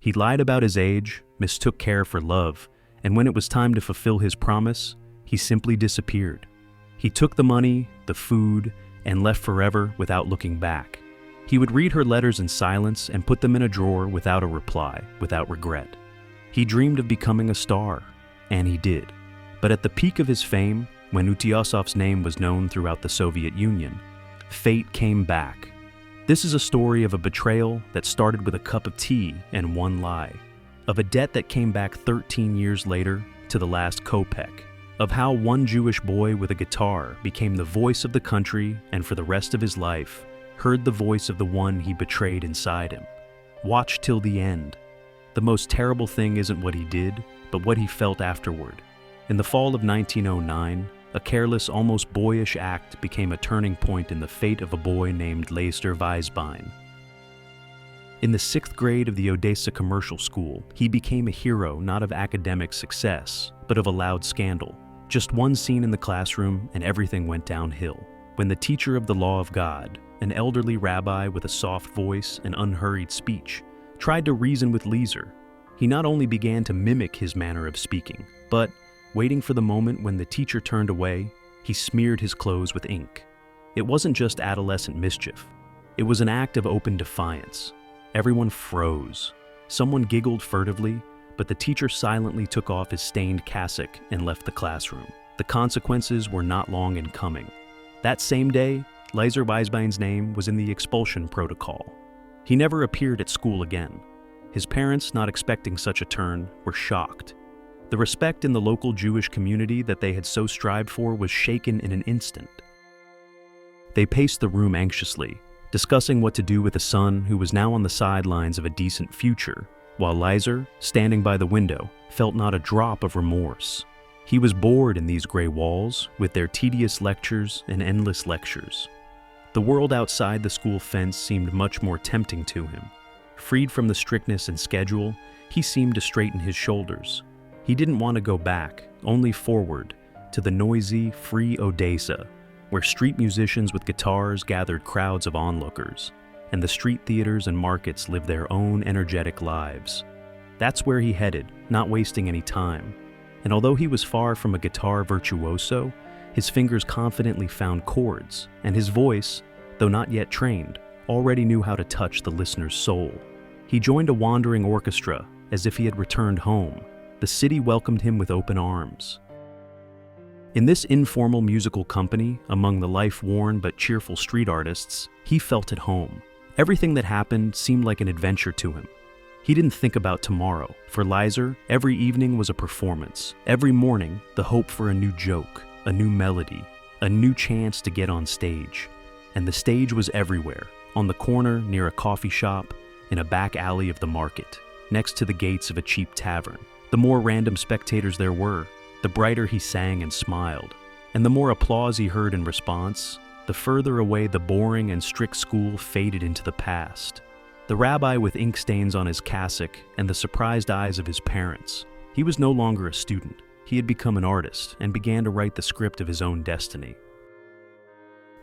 He lied about his age, mistook care for love, and when it was time to fulfill his promise, he simply disappeared. He took the money, the food, and left forever without looking back. He would read her letters in silence and put them in a drawer without a reply, without regret. He dreamed of becoming a star, and he did. But at the peak of his fame, when Utesov's name was known throughout the Soviet Union, fate came back. This is a story of a betrayal that started with a cup of tea and one lie, of a debt that came back 13 years later to the last kopeck, of how one Jewish boy with a guitar became the voice of the country and for the rest of his life heard the voice of the one he betrayed inside him. Watch till the end. The most terrible thing isn't what he did, but what he felt afterward. In the fall of 1909, a careless, almost boyish act became a turning point in the fate of a boy named Lazer Weisbein. In the 6th grade of the Odessa Commercial School, he became a hero not of academic success, but of a loud scandal. Just one scene in the classroom and everything went downhill. When the teacher of the law of God, an elderly rabbi with a soft voice and unhurried speech, tried to reason with Lazer, he not only began to mimic his manner of speaking, but, waiting for the moment when the teacher turned away, he smeared his clothes with ink. It wasn't just adolescent mischief. It was an act of open defiance. Everyone froze. Someone giggled furtively, but the teacher silently took off his stained cassock and left the classroom. The consequences were not long in coming. That same day, Lazer Weisbein's name was in the expulsion protocol. He never appeared at school again. His parents, not expecting such a turn, were shocked. The respect in the local Jewish community that they had so strived for was shaken in an instant. They paced the room anxiously, discussing what to do with a son who was now on the sidelines of a decent future, while Lazer, standing by the window, felt not a drop of remorse. He was bored in these gray walls, with their tedious lectures and endless lectures. The world outside the school fence seemed much more tempting to him. Freed from the strictness and schedule, he seemed to straighten his shoulders. He didn't want to go back, only forward, to the noisy, free Odessa, where street musicians with guitars gathered crowds of onlookers, and the street theaters and markets lived their own energetic lives. That's where he headed, not wasting any time. And although he was far from a guitar virtuoso, his fingers confidently found chords, and his voice, though not yet trained, already knew how to touch the listener's soul. He joined a wandering orchestra as if he had returned home. The city welcomed him with open arms. In this informal musical company, among the life-worn but cheerful street artists, he felt at home. Everything that happened seemed like an adventure to him. He didn't think about tomorrow. For Lazer, every evening was a performance. Every morning, the hope for a new joke, a new melody, a new chance to get on stage. And the stage was everywhere, on the corner near a coffee shop, in a back alley of the market, next to the gates of a cheap tavern. The more random spectators there were, the brighter he sang and smiled. And the more applause he heard in response, the further away the boring and strict school faded into the past. The rabbi with ink stains on his cassock and the surprised eyes of his parents. He was no longer a student. He had become an artist and began to write the script of his own destiny.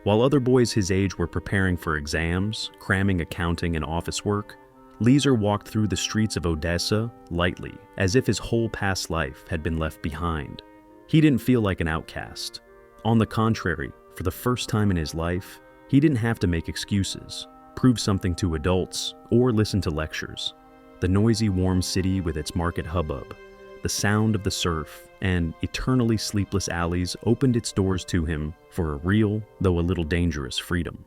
While other boys his age were preparing for exams, cramming accounting and office work, Lazer walked through the streets of Odessa lightly, as if his whole past life had been left behind. He didn't feel like an outcast. On the contrary, for the first time in his life, he didn't have to make excuses, prove something to adults, or listen to lectures. The noisy, warm city with its market hubbub, the sound of the surf, and eternally sleepless alleys opened its doors to him for a real, though a little dangerous, freedom.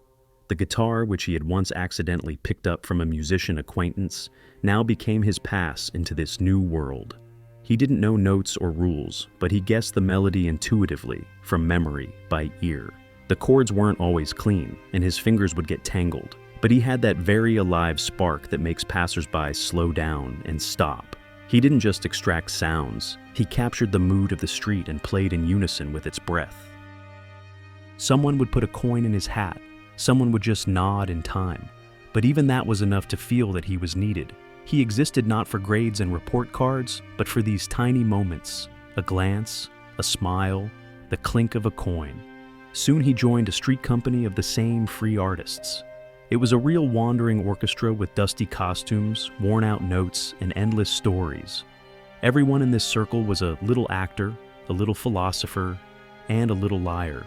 The guitar, which he had once accidentally picked up from a musician acquaintance, now became his pass into this new world. He didn't know notes or rules, but he guessed the melody intuitively, from memory, by ear. The chords weren't always clean, and his fingers would get tangled, but he had that very alive spark that makes passersby slow down and stop. He didn't just extract sounds, he captured the mood of the street and played in unison with its breath. Someone would put a coin in his hat, someone would just nod in time, but even that was enough to feel that he was needed. He existed not for grades and report cards, but for these tiny moments, a glance, a smile, the clink of a coin. Soon he joined a street company of the same free artists. It was a real wandering orchestra with dusty costumes, worn-out notes, and endless stories. Everyone in this circle was a little actor, a little philosopher, and a little liar.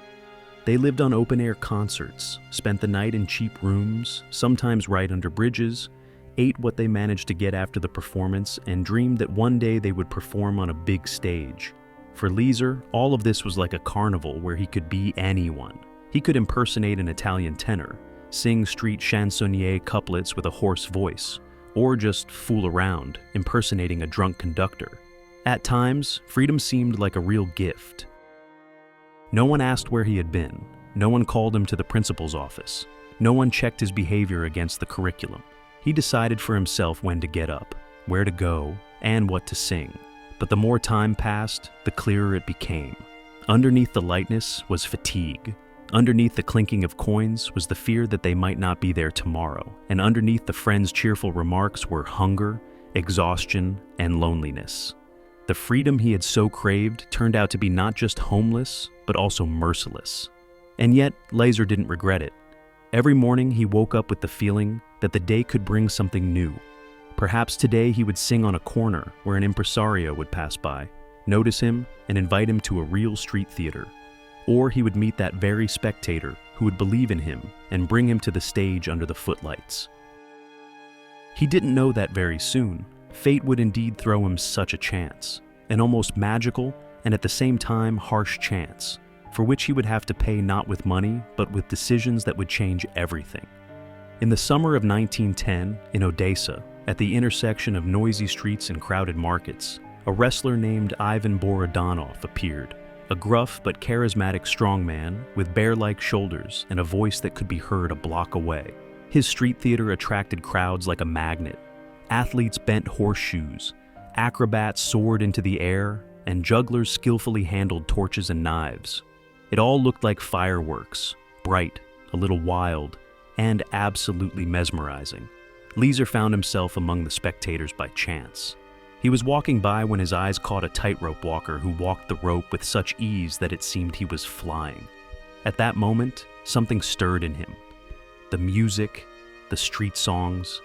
They lived on open-air concerts, spent the night in cheap rooms, sometimes right under bridges, ate what they managed to get after the performance, and dreamed that one day they would perform on a big stage. For Leiser, all of this was like a carnival where he could be anyone. He could impersonate an Italian tenor, sing street chansonnier couplets with a hoarse voice, or just fool around, impersonating a drunk conductor. At times, freedom seemed like a real gift. No one asked where he had been. No one called him to the principal's office. No one checked his behavior against the curriculum. He decided for himself when to get up, where to go, and what to sing. But the more time passed, the clearer it became. Underneath the lightness was fatigue. Underneath the clinking of coins was the fear that they might not be there tomorrow, and underneath the friends' cheerful remarks were hunger, exhaustion, and loneliness. The freedom he had so craved turned out to be not just homeless, but also merciless. And yet, Leiser didn't regret it. Every morning he woke up with the feeling that the day could bring something new. Perhaps today he would sing on a corner where an impresario would pass by, notice him, and invite him to a real street theater. Or he would meet that very spectator who would believe in him and bring him to the stage under the footlights. He didn't know that very soon. Fate would indeed throw him such a chance, an almost magical and at the same time harsh chance, for which he would have to pay not with money, but with decisions that would change everything. In the summer of 1910, in Odessa, at the intersection of noisy streets and crowded markets, a wrestler named Ivan Borodanov appeared. A gruff but charismatic strongman with bear-like shoulders and a voice that could be heard a block away. His street theater attracted crowds like a magnet. Athletes bent horseshoes, acrobats soared into the air, and jugglers skillfully handled torches and knives. It all looked like fireworks, bright, a little wild, and absolutely mesmerizing. Leiser found himself among the spectators by chance. He was walking by when his eyes caught a tightrope walker who walked the rope with such ease that it seemed he was flying. At that moment, something stirred in him. The music, the street songs.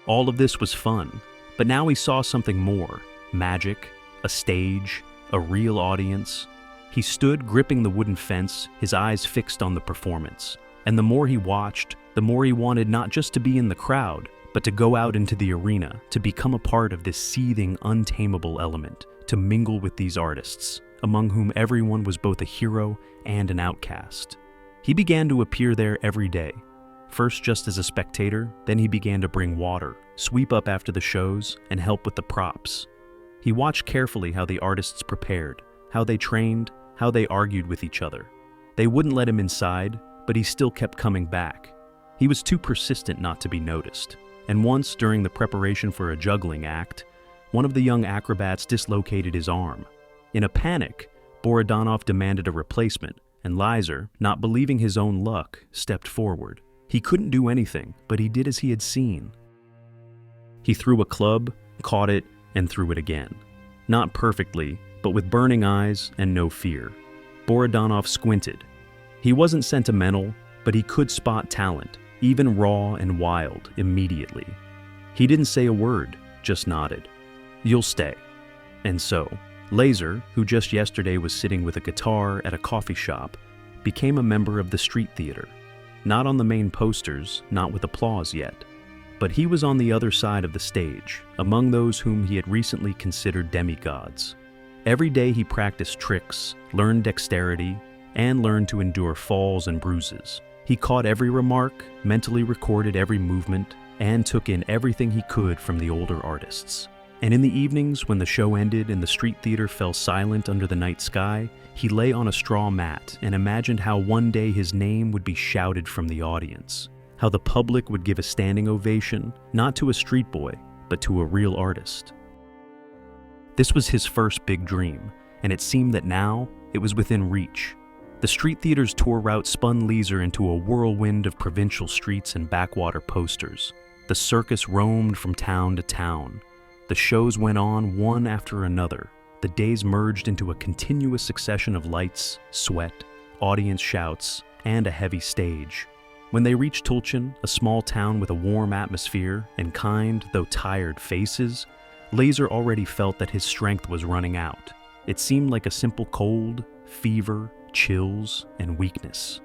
All of this was fun, but now he saw something more. Magic, a stage, a real audience. He stood gripping the wooden fence, his eyes fixed on the performance. And the more he watched, the more he wanted not just to be in the crowd, but to go out into the arena, to become a part of this seething, untamable element, to mingle with these artists, among whom everyone was both a hero and an outcast. He began to appear there every day, first just as a spectator, then he began to bring water, sweep up after the shows, and help with the props. He watched carefully how the artists prepared, how they trained, how they argued with each other. They wouldn't let him inside, but he still kept coming back. He was too persistent not to be noticed. And once, during the preparation for a juggling act, one of the young acrobats dislocated his arm. In a panic, Borodanov demanded a replacement, and Leiser, not believing his own luck, stepped forward. He couldn't do anything, but he did as he had seen. He threw a club, caught it, and threw it again. Not perfectly, but with burning eyes and no fear. Borodanov squinted. He wasn't sentimental, but he could spot talent, even raw and wild, immediately. He didn't say a word, just nodded. "You'll stay." And so, Leiser, who just yesterday was sitting with a guitar at a coffee shop, became a member of the street theater. Not on the main posters, not with applause yet. But he was on the other side of the stage, among those whom he had recently considered demigods. Every day he practiced tricks, learned dexterity, and learned to endure falls and bruises. He caught every remark, mentally recorded every movement, and took in everything he could from the older artists. And in the evenings, when the show ended and the street theater fell silent under the night sky, he lay on a straw mat and imagined how one day his name would be shouted from the audience, how the public would give a standing ovation, not to a street boy, but to a real artist. This was his first big dream, and it seemed that now it was within reach. The street theater's tour route spun Leiser into a whirlwind of provincial streets and backwater posters. The circus roamed from town to town. The shows went on one after another. The days merged into a continuous succession of lights, sweat, audience shouts, and a heavy stage. When they reached Tulchin, a small town with a warm atmosphere and kind, though tired, faces, Laser already felt that his strength was running out. It seemed like a simple cold, fever, chills, and weakness.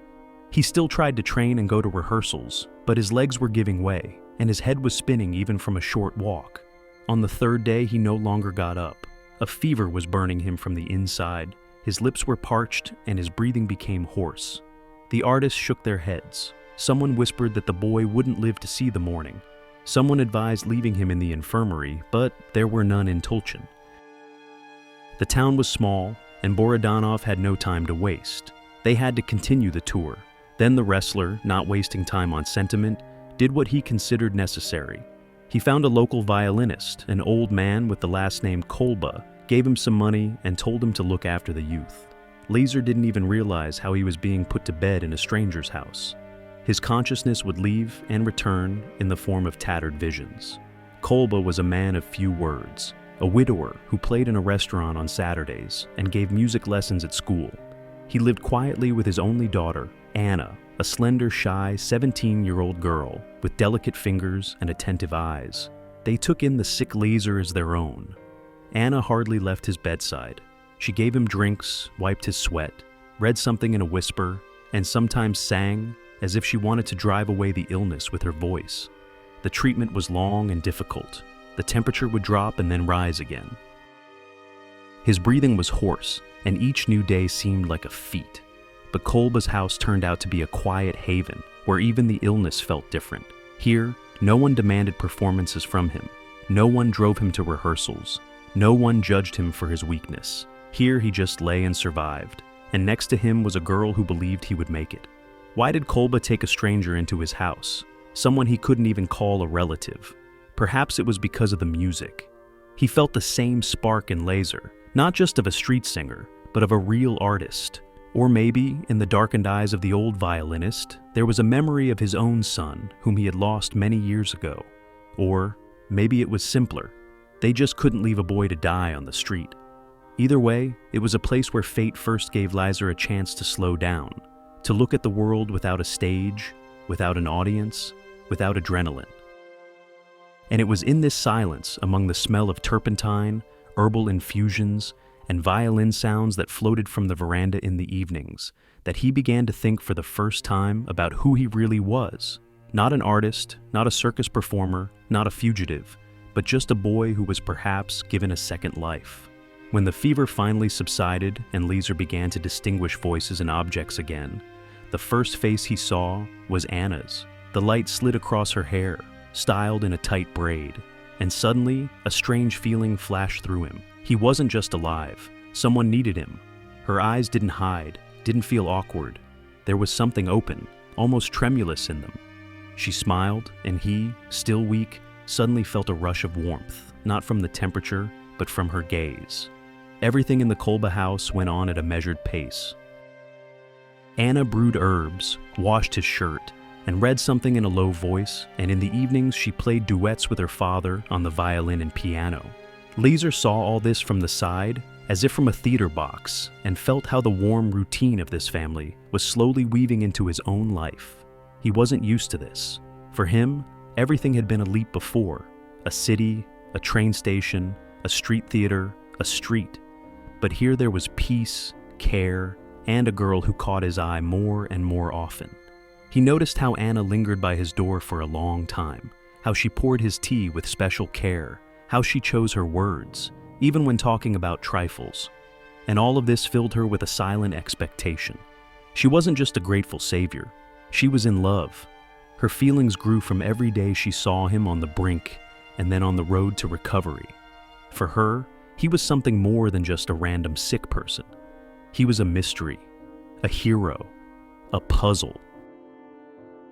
He still tried to train and go to rehearsals, but his legs were giving way, and his head was spinning even from a short walk. On the third day, he no longer got up. A fever was burning him from the inside. His lips were parched, and his breathing became hoarse. The artists shook their heads. Someone whispered that the boy wouldn't live to see the morning. Someone advised leaving him in the infirmary, but there were none in Tulchin. The town was small, and Borodanov had no time to waste. They had to continue the tour. Then the wrestler, not wasting time on sentiment, did what he considered necessary. He found a local violinist, an old man with the last name Kolba, gave him some money and told him to look after the youth. Laser didn't even realize how he was being put to bed in a stranger's house. His consciousness would leave and return in the form of tattered visions. Kolba was a man of few words, a widower who played in a restaurant on Saturdays and gave music lessons at school. He lived quietly with his only daughter, Anna, a slender, shy 17-year-old girl with delicate fingers and attentive eyes. They took in the sick Laser as their own. Anna hardly left his bedside. She gave him drinks, wiped his sweat, read something in a whisper, and sometimes sang as if she wanted to drive away the illness with her voice. The treatment was long and difficult. The temperature would drop and then rise again. His breathing was hoarse, and each new day seemed like a feat. But Kolba's house turned out to be a quiet haven, where even the illness felt different. Here, no one demanded performances from him. No one drove him to rehearsals. No one judged him for his weakness. Here he just lay and survived, and next to him was a girl who believed he would make it. Why did Kolba take a stranger into his house? Someone he couldn't even call a relative. Perhaps it was because of the music. He felt the same spark in Laser, not just of a street singer, but of a real artist. Or maybe, in the darkened eyes of the old violinist, there was a memory of his own son, whom he had lost many years ago. Or maybe it was simpler. They just couldn't leave a boy to die on the street. Either way, it was a place where fate first gave Laser a chance to slow down, to look at the world without a stage, without an audience, without adrenaline. And it was in this silence, among the smell of turpentine, herbal infusions, and violin sounds that floated from the veranda in the evenings, that he began to think for the first time about who he really was. Not an artist, not a circus performer, not a fugitive, but just a boy who was perhaps given a second life. When the fever finally subsided and Laser began to distinguish voices and objects again, the first face he saw was Anna's. The light slid across her hair, styled in a tight braid, and suddenly a strange feeling flashed through him. He wasn't just alive. Someone needed him. Her eyes didn't hide, didn't feel awkward. There was something open, almost tremulous in them. She smiled, and he, still weak, suddenly felt a rush of warmth, not from the temperature, but from her gaze. Everything in the Kolba house went on at a measured pace. Anna brewed herbs, washed his shirt, and read something in a low voice, and in the evenings she played duets with her father on the violin and piano. Laser saw all this from the side, as if from a theater box, and felt how the warm routine of this family was slowly weaving into his own life. He wasn't used to this. For him, everything had been a leap before: a city, a train station, a street theater, a street. But here there was peace, care, and a girl who caught his eye more and more often. He noticed how Anna lingered by his door for a long time, how she poured his tea with special care, how she chose her words, even when talking about trifles. And all of this filled her with a silent expectation. She wasn't just a grateful savior. She was in love. Her feelings grew from every day she saw him on the brink and then on the road to recovery. For her, he was something more than just a random sick person. He was a mystery, a hero, a puzzle.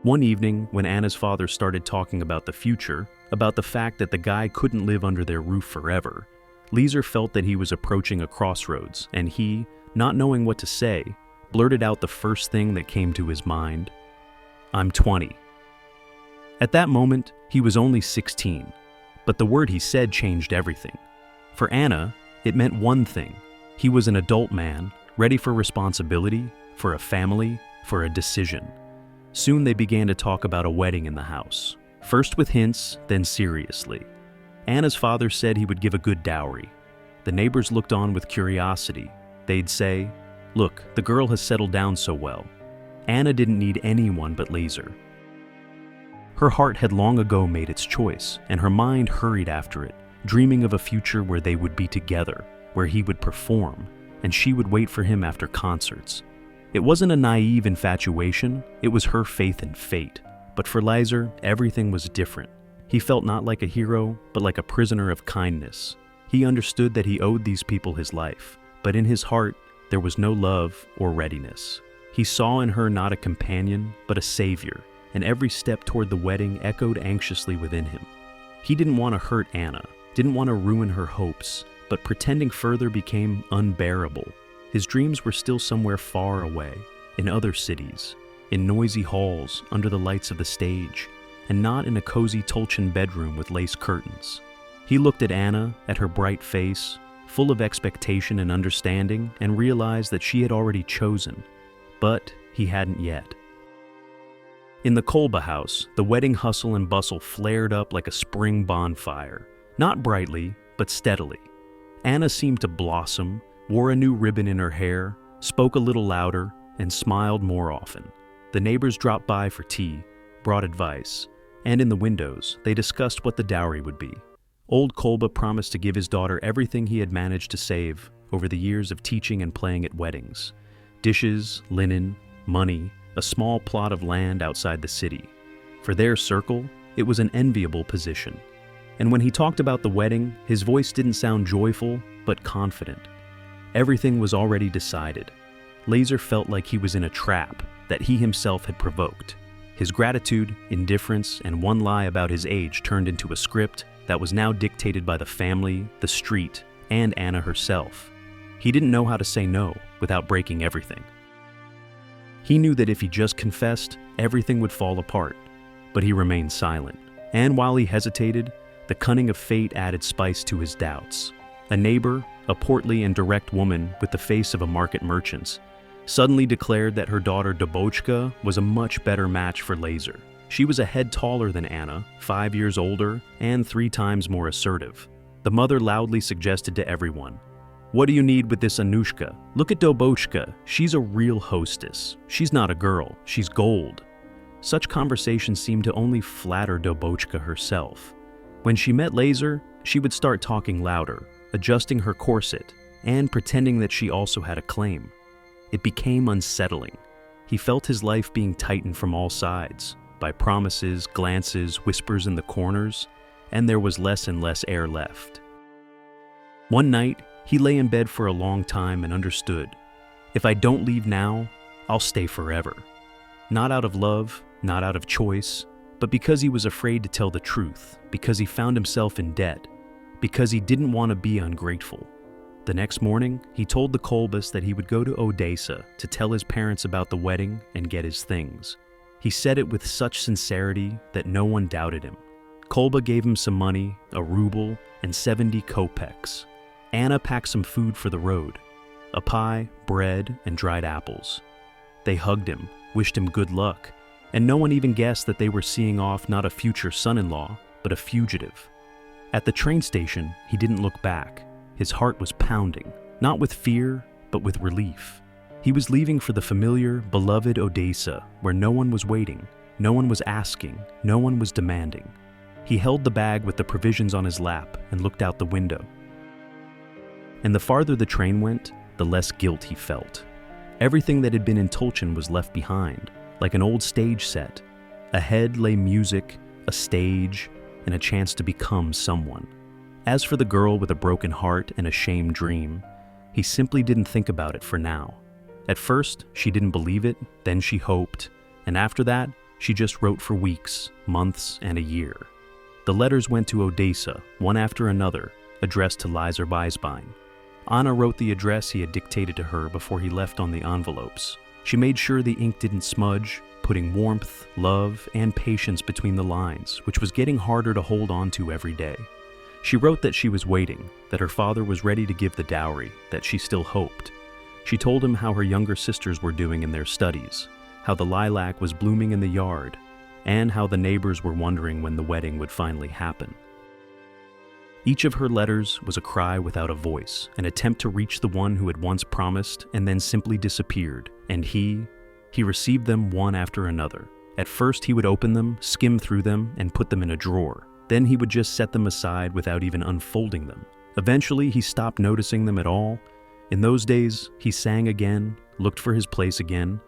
One evening, when Anna's father started talking about the future, about the fact that the guy couldn't live under their roof forever, Laser felt that he was approaching a crossroads, and he, not knowing what to say, blurted out the first thing that came to his mind: "I'm 20. At that moment, he was only 16, but the word he said changed everything. For Anna, it meant one thing: he was an adult man, ready for responsibility, for a family, for a decision. Soon they began to talk about a wedding in the house, first with hints, then seriously. Anna's father said he would give a good dowry. The neighbors looked on with curiosity. They'd say, "Look, the girl has settled down so well. Anna didn't need anyone but Laser." Her heart had long ago made its choice, and her mind hurried after it, dreaming of a future where they would be together, where he would perform, and she would wait for him after concerts. It wasn't a naive infatuation, it was her faith in fate. But for Laser, everything was different. He felt not like a hero, but like a prisoner of kindness. He understood that he owed these people his life, but in his heart, there was no love or readiness. He saw in her not a companion, but a savior, and every step toward the wedding echoed anxiously within him. He didn't want to hurt Anna, didn't want to ruin her hopes, but pretending further became unbearable. His dreams were still somewhere far away, in other cities, in noisy halls under the lights of the stage, and not in a cozy Tolchin bedroom with lace curtains. He looked at Anna, at her bright face, full of expectation and understanding, and realized that she had already chosen, but he hadn't yet. In the Kolba house, the wedding hustle and bustle flared up like a spring bonfire, not brightly, but steadily. Anna seemed to blossom, wore a new ribbon in her hair, spoke a little louder, and smiled more often. The neighbors dropped by for tea, brought advice, and in the windows, they discussed what the dowry would be. Old Kolba promised to give his daughter everything he had managed to save over the years of teaching and playing at weddings: dishes, linen, money, a small plot of land outside the city. For their circle, it was an enviable position. And when he talked about the wedding, his voice didn't sound joyful, but confident. Everything was already decided. Laser felt like he was in a trap that he himself had provoked. His gratitude, indifference, and one lie about his age turned into a script that was now dictated by the family, the street, and Anna herself. He didn't know how to say no without breaking everything. He knew that if he just confessed, everything would fall apart, but he remained silent. And while he hesitated, the cunning of fate added spice to his doubts. A neighbor, a portly and direct woman with the face of a market merchant's, suddenly declared that her daughter Dobochka was a much better match for Laser. She was a head taller than Anna, 5 years older, and 3 times more assertive. The mother loudly suggested to everyone, "What do you need with this Anushka? Look at Dobochka. She's a real hostess. She's not a girl. She's gold." Such conversations seemed to only flatter Dobochka herself. When she met Laser, she would start talking louder, adjusting her corset, and pretending that she also had a claim. It became unsettling. He felt his life being tightened from all sides, by promises, glances, whispers in the corners, and there was less and less air left. One night, he lay in bed for a long time and understood, if I don't leave now, I'll stay forever. Not out of love, not out of choice, but because he was afraid to tell the truth, because he found himself in debt, because he didn't want to be ungrateful. The next morning, he told the Kolbas that he would go to Odessa to tell his parents about the wedding and get his things. He said it with such sincerity that no one doubted him. Kolba gave him some money, a ruble, and 70 kopecks. Anna packed some food for the road, a pie, bread, and dried apples. They hugged him, wished him good luck, and no one even guessed that they were seeing off not a future son-in-law, but a fugitive. At the train station, he didn't look back. His heart was pounding, not with fear, but with relief. He was leaving for the familiar, beloved Odessa, where no one was waiting, no one was asking, no one was demanding. He held the bag with the provisions on his lap and looked out the window. And the farther the train went, the less guilt he felt. Everything that had been in Tolchin was left behind, like an old stage set. Ahead lay music, a stage, and a chance to become someone. As for the girl with a broken heart and a shamed dream, he simply didn't think about it for now. At first, she didn't believe it, then she hoped, and after that, she just wrote for weeks, months, and a year. The letters went to Odessa, one after another, addressed to Laser Weisbein. Anna wrote the address he had dictated to her before he left on the envelopes. She made sure the ink didn't smudge, putting warmth, love, and patience between the lines, which was getting harder to hold on to every day. She wrote that she was waiting, that her father was ready to give the dowry, that she still hoped. She told him how her younger sisters were doing in their studies, how the lilac was blooming in the yard, and how the neighbors were wondering when the wedding would finally happen. Each of her letters was a cry without a voice, an attempt to reach the one who had once promised and then simply disappeared, and he received them one after another. At first, he would open them, skim through them, and put them in a drawer. Then he would just set them aside without even unfolding them. Eventually, he stopped noticing them at all. In those days, he sang again, looked for his place again,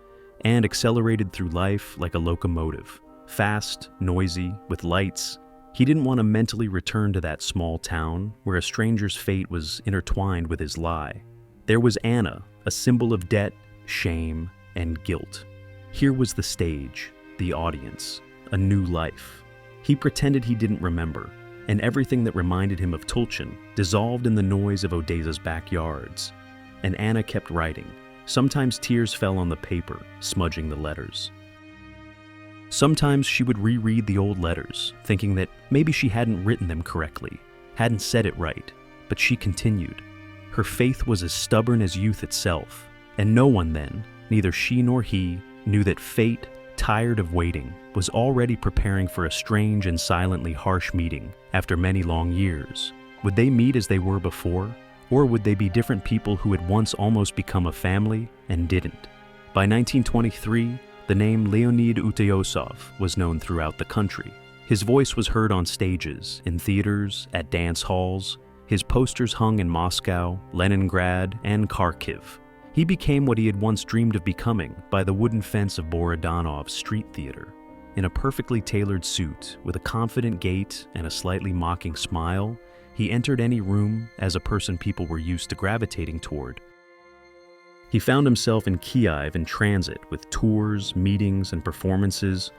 and accelerated through life like a locomotive. Fast, noisy, with lights. He didn't want to mentally return to that small town where a stranger's fate was intertwined with his lie. There was Anna, a symbol of debt, shame, and guilt. Here was the stage, the audience, a new life. He pretended he didn't remember, and everything that reminded him of Tulchin dissolved in the noise of Odesa's backyards. And Anna kept writing. Sometimes tears fell on the paper, smudging the letters. Sometimes she would reread the old letters, thinking that maybe she hadn't written them correctly, hadn't said it right, but she continued. Her faith was as stubborn as youth itself, and no one then, neither she nor he, knew that fate, tired of waiting, was already preparing for a strange and silently harsh meeting after many long years. Would they meet as they were before, or would they be different people who had once almost become a family and didn't? By 1923, the name Leonid Utesov was known throughout the country. His voice was heard on stages, in theaters, at dance halls. His posters hung in Moscow, Leningrad, and Kharkiv. He became what he had once dreamed of becoming by the wooden fence of Borodanov's street theater. In a perfectly tailored suit, with a confident gait and a slightly mocking smile, he entered any room as a person people were used to gravitating toward. He found himself in Kiev in transit with tours, meetings, and performances,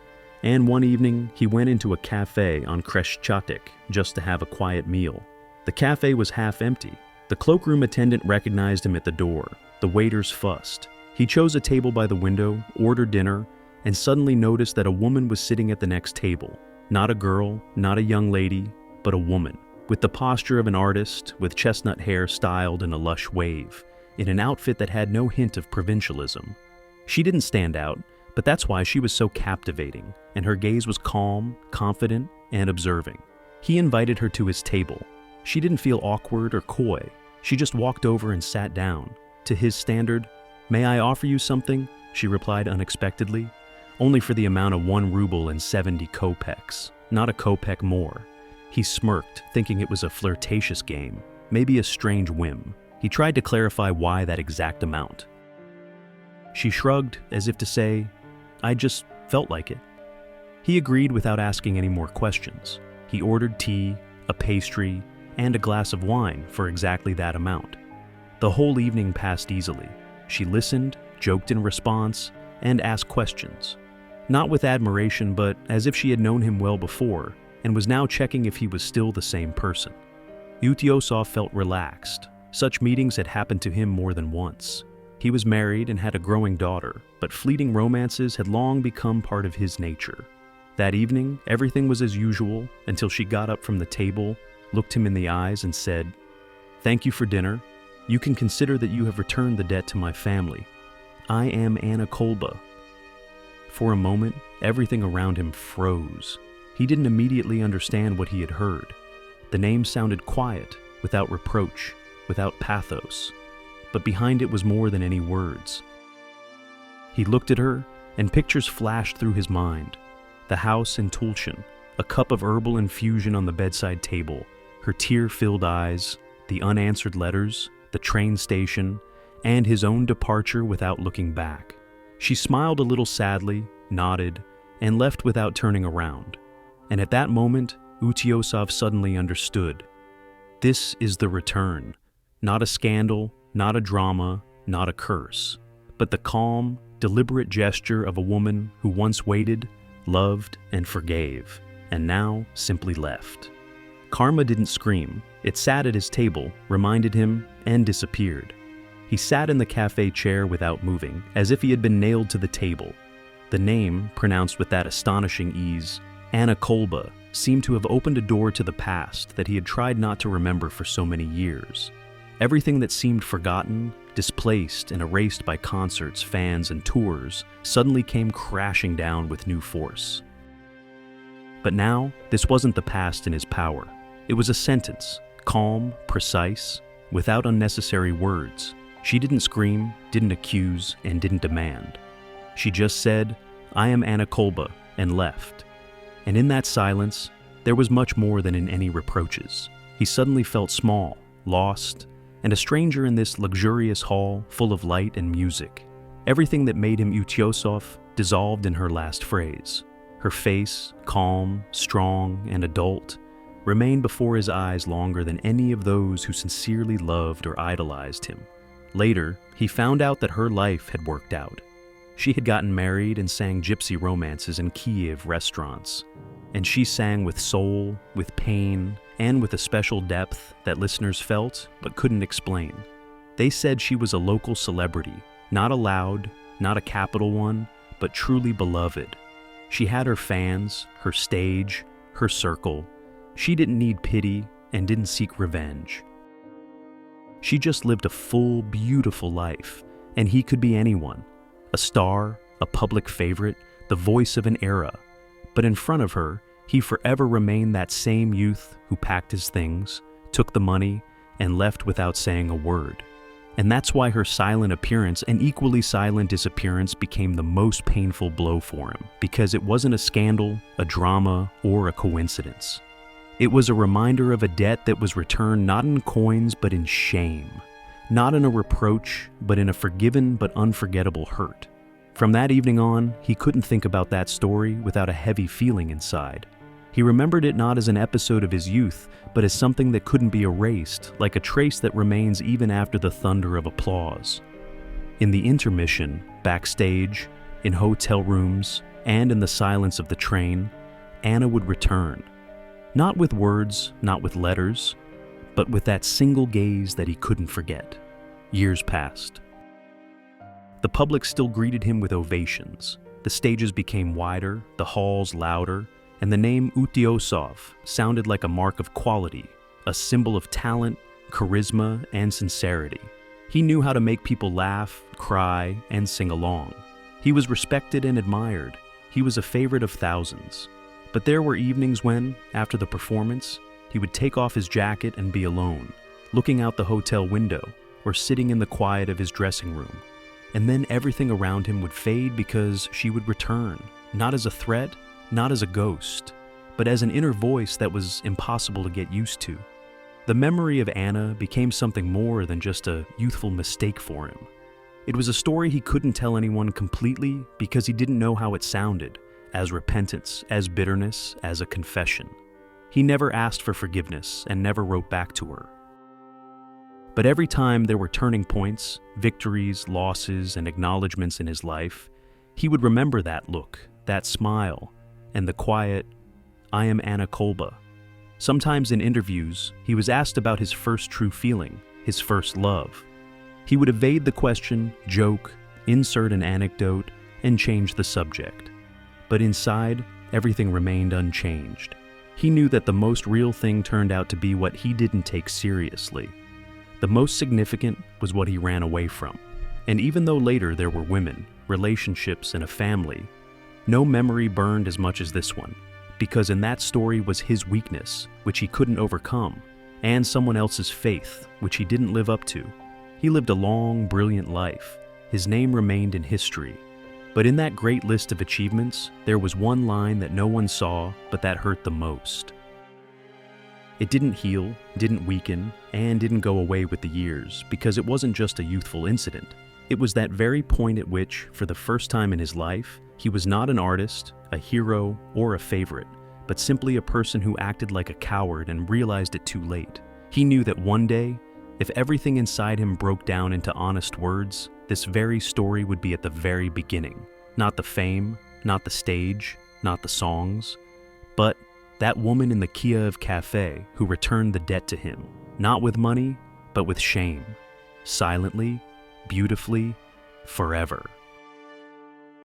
and one evening he went into a cafe on Khreshchatyk just to have a quiet meal. The cafe was half empty. The cloakroom attendant recognized him at the door. The waiters fussed. He chose a table by the window, ordered dinner, and suddenly noticed that a woman was sitting at the next table. Not a girl, not a young lady, but a woman, with the posture of an artist, with chestnut hair styled in a lush wave, in an outfit that had no hint of provincialism. She didn't stand out, but that's why she was so captivating, and her gaze was calm, confident, and observing. He invited her to his table. She didn't feel awkward or coy. She just walked over and sat down. To his standard, "May I offer you something?" she replied unexpectedly, only for the amount of 1 ruble and 70 kopecks, not a kopeck more. He smirked, thinking it was a flirtatious game, maybe a strange whim. He tried to clarify why that exact amount. She shrugged, as if to say, "I just felt like it." He agreed without asking any more questions. He ordered tea, a pastry, and a glass of wine for exactly that amount. The whole evening passed easily. She listened, joked in response, and asked questions. Not with admiration, but as if she had known him well before, and was now checking if he was still the same person. Utesov felt relaxed. Such meetings had happened to him more than once. He was married and had a growing daughter, but fleeting romances had long become part of his nature. That evening, everything was as usual until she got up from the table, looked him in the eyes, and said, "Thank you for dinner. You can consider that you have returned the debt to my family. I am Anna Kolba." For a moment, everything around him froze. He didn't immediately understand what he had heard. The name sounded quiet, without reproach, without pathos, but behind it was more than any words. He looked at her, and pictures flashed through his mind. The house in Tulchin, a cup of herbal infusion on the bedside table, her tear-filled eyes, the unanswered letters, the train station, and his own departure without looking back. She smiled a little sadly, nodded, and left without turning around. And at that moment, Utesov suddenly understood. This is the return. Not a scandal, not a drama, not a curse, but the calm, deliberate gesture of a woman who once waited, loved, and forgave, and now simply left. Karma didn't scream. It sat at his table, reminded him, and disappeared. He sat in the cafe chair without moving, as if he had been nailed to the table. The name, pronounced with that astonishing ease, Anna Kolba, seemed to have opened a door to the past that he had tried not to remember for so many years. Everything that seemed forgotten, displaced and erased by concerts, fans, and tours, suddenly came crashing down with new force. But now, this wasn't the past in his power. It was a sentence, calm, precise, without unnecessary words. She didn't scream, didn't accuse, and didn't demand. She just said, "I am Anna Kolba," and left. And in that silence, there was much more than in any reproaches. He suddenly felt small, lost, and a stranger in this luxurious hall full of light and music. Everything that made him Utesov dissolved in her last phrase. Her face, calm, strong, and adult, remained before his eyes longer than any of those who sincerely loved or idolized him. Later, he found out that her life had worked out. She had gotten married and sang gypsy romances in Kiev restaurants. And she sang with soul, with pain, and with a special depth that listeners felt but couldn't explain. They said she was a local celebrity, not a loud, not a capital one, but truly beloved. She had her fans, her stage, her circle. She didn't need pity and didn't seek revenge. She just lived a full, beautiful life, and he could be anyone. A star, a public favorite, the voice of an era. But in front of her, he forever remained that same youth who packed his things, took the money, and left without saying a word. And that's why her silent appearance and equally silent disappearance became the most painful blow for him, because it wasn't a scandal, a drama, or a coincidence. It was a reminder of a debt that was returned not in coins but in shame, not in a reproach but in a forgiven but unforgettable hurt. From that evening on, he couldn't think about that story without a heavy feeling inside. He remembered it not as an episode of his youth, but as something that couldn't be erased, like a trace that remains even after the thunder of applause. In the intermission, backstage, in hotel rooms, and in the silence of the train, Anna would return. Not with words, not with letters, but with that single gaze that he couldn't forget. Years passed. The public still greeted him with ovations. The stages became wider, the halls louder, and the name Utesov sounded like a mark of quality, a symbol of talent, charisma, and sincerity. He knew how to make people laugh, cry, and sing along. He was respected and admired. He was a favorite of thousands. But there were evenings when, after the performance, he would take off his jacket and be alone, looking out the hotel window or sitting in the quiet of his dressing room. And then everything around him would fade because she would return, not as a threat, not as a ghost, but as an inner voice that was impossible to get used to. The memory of Anna became something more than just a youthful mistake for him. It was a story he couldn't tell anyone completely because he didn't know how it sounded, as repentance, as bitterness, as a confession. He never asked for forgiveness and never wrote back to her. But every time there were turning points, victories, losses, and acknowledgments in his life, he would remember that look, that smile, and the quiet, "I am Anna Kolba." Sometimes in interviews, he was asked about his first true feeling, his first love. He would evade the question, joke, insert an anecdote, and change the subject. But inside, everything remained unchanged. He knew that the most real thing turned out to be what he didn't take seriously. The most significant was what he ran away from. And even though later there were women, relationships, and a family, no memory burned as much as this one, because in that story was his weakness, which he couldn't overcome, and someone else's faith, which he didn't live up to. He lived a long, brilliant life. His name remained in history. But in that great list of achievements, there was one line that no one saw, but that hurt the most. It didn't heal, didn't weaken, and didn't go away with the years, because it wasn't just a youthful incident. It was that very point at which, for the first time in his life, he was not an artist, a hero, or a favorite, but simply a person who acted like a coward and realized it too late. He knew that one day, if everything inside him broke down into honest words, this very story would be at the very beginning. Not the fame, not the stage, not the songs, but that woman in the Kiev cafe who returned the debt to him, not with money, but with shame, silently, beautifully, forever.